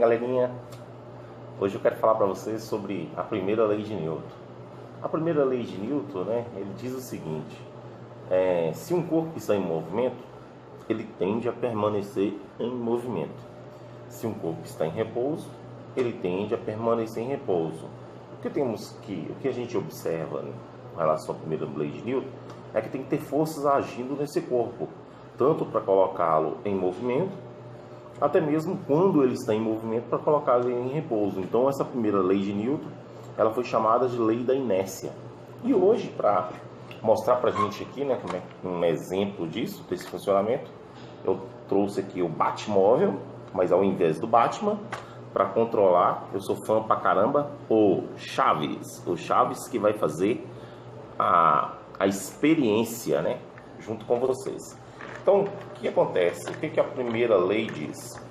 galerinha? Hoje eu quero falar para vocês sobre a primeira lei de Newton. A primeira lei de Newton, né, ele diz o seguinte: se um corpo está em movimento, ele tende a permanecer em movimento. Se um corpo está em repouso, ele tende a permanecer em repouso. O que a gente observa, né, em relação à primeira lei de Newton é que tem que ter forças agindo nesse corpo, tanto para colocá-lo em movimento, até mesmo quando ele está em movimento, para colocá-lo em repouso. Então essa primeira lei de Newton, ela foi chamada de lei da inércia. E hoje, para mostrar para a gente aqui, né, como é um exemplo disso, desse funcionamento, eu trouxe aqui o Batmóvel, mas ao invés do Batman, para controlar, eu sou fã pra caramba, o Chaves que vai fazer a experiência, né, junto com vocês. Então, o que acontece? O que a primeira lei diz?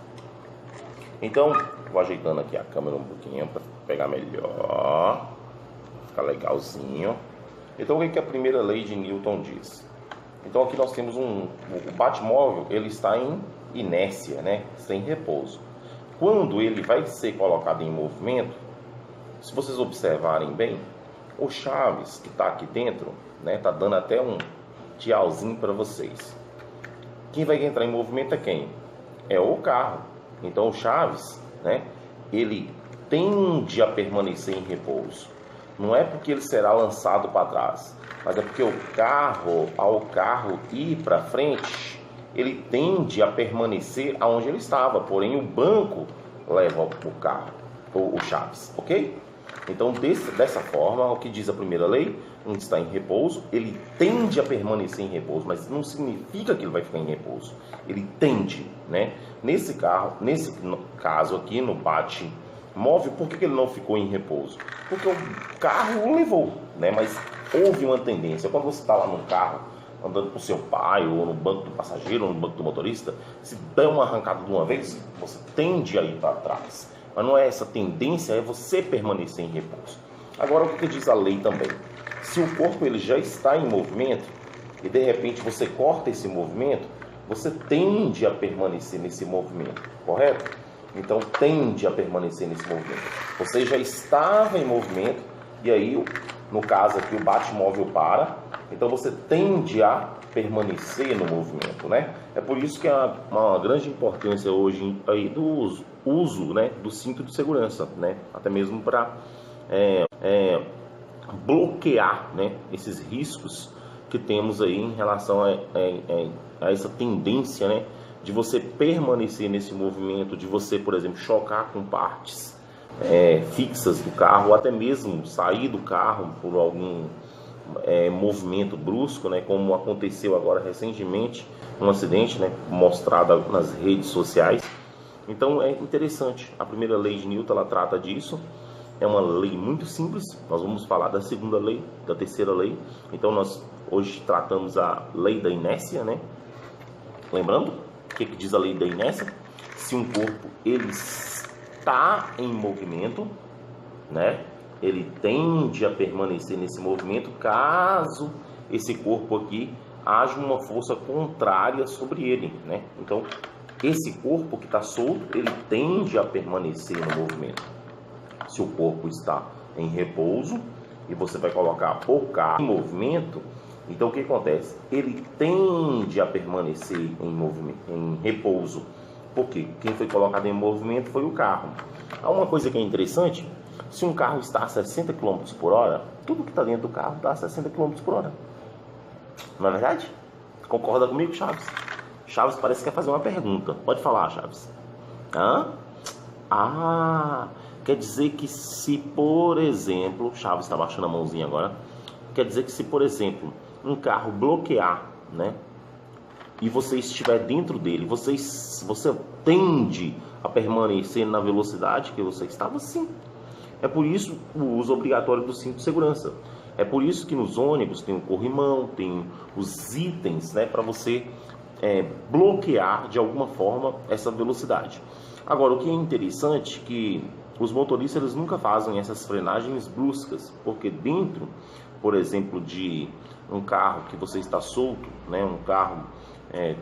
Então, vou ajeitando aqui a câmera um pouquinho para pegar melhor, ficar legalzinho. Então, o que a primeira lei de Newton diz? Então, aqui nós temos o Batmóvel, ele está em inércia, né? Está em repouso. Quando ele vai ser colocado em movimento, se vocês observarem bem, o Chaves que está aqui dentro, né, tá dando até um tchauzinho para vocês. Quem vai entrar em movimento é quem? É o carro. Então o Chaves, né, ele tende a permanecer em repouso. Não é porque ele será lançado para trás, mas é porque ao carro ir para frente, ele tende a permanecer aonde ele estava. Porém, o banco leva o carro, o Chaves, ok? Então, dessa forma, o que diz a primeira lei, onde está em repouso, ele tende a permanecer em repouso, mas não significa que ele vai ficar em repouso. Ele tende, né? Nesse caso aqui, no Batmóvel, por que ele não ficou em repouso? Porque o carro o levou, né? Mas houve uma tendência. Quando você está lá no carro, andando com seu pai, ou no banco do passageiro, ou no banco do motorista, se der uma arrancada de uma vez, você tende a ir para trás. Mas não é essa tendência, é você permanecer em repouso. Agora, o que diz a lei também? Se o corpo ele já está em movimento e de repente você corta esse movimento, você tende a permanecer nesse movimento, correto? Então, tende a permanecer nesse movimento. Você já estava em movimento e aí, no caso aqui, o Batmóvel para. Então, você tende a permanecer no movimento, né? É por isso que há uma grande importância hoje aí do uso, né, do cinto de segurança, né? Até mesmo para bloquear, né, esses riscos que temos aí em relação a essa tendência, né, de você permanecer nesse movimento, de você, por exemplo, chocar com partes fixas do carro, ou até mesmo sair do carro por algum movimento brusco, né, como aconteceu agora recentemente, um acidente, né, mostrado nas redes sociais. Então é interessante, a primeira lei de Newton, ela trata disso. É uma lei muito simples. Nós vamos falar da segunda lei, da terceira lei. Então nós hoje tratamos a lei da inércia, né? Lembrando, o que diz a lei da inércia? Se um corpo ele está em movimento, né, ele tende a permanecer nesse movimento caso esse corpo aqui haja uma força contrária sobre ele, né? Então, esse corpo que está solto, ele tende a permanecer no movimento. Se o corpo está em repouso e você vai colocar o carro em movimento, então o que acontece? Ele tende a permanecer em movimento, em repouso. Porque quem foi colocado em movimento foi o carro. Há uma coisa que é interessante: se um carro está a 60 km por hora, tudo que está dentro do carro está a 60 km por hora. Não é verdade? Concorda comigo, Chaves? Chaves parece que quer fazer uma pergunta. Pode falar, Chaves. Quer dizer que se, por exemplo, Chaves está baixando a mãozinha agora, quer dizer que se, por exemplo, um carro bloquear, né, e você estiver dentro dele, você tende a permanecer na velocidade que você estava, sim. É por isso o uso obrigatório do cinto de segurança. É por isso que nos ônibus tem o corrimão, tem os itens, né, para você bloquear de alguma forma essa velocidade. Agora, o que é interessante é que os motoristas eles nunca fazem essas frenagens bruscas, porque dentro, por exemplo, de um carro que você está solto, né, um carro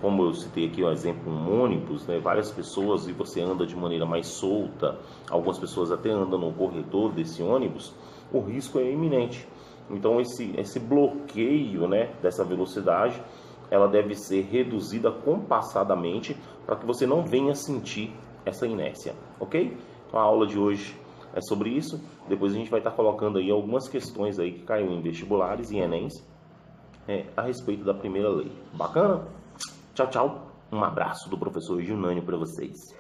Como eu citei aqui o exemplo, um ônibus, né, várias pessoas, e você anda de maneira mais solta, algumas pessoas até andam no corredor desse ônibus, o risco é iminente. Então esse bloqueio, né, dessa velocidade, ela deve ser reduzida compassadamente para que você não venha sentir essa inércia, ok? Então a aula de hoje é sobre isso. Depois a gente vai estar colocando aí algumas questões aí que caiu em vestibulares e Enems a respeito da primeira lei. Bacana? Tchau, tchau. Um abraço do professor Junânio para vocês.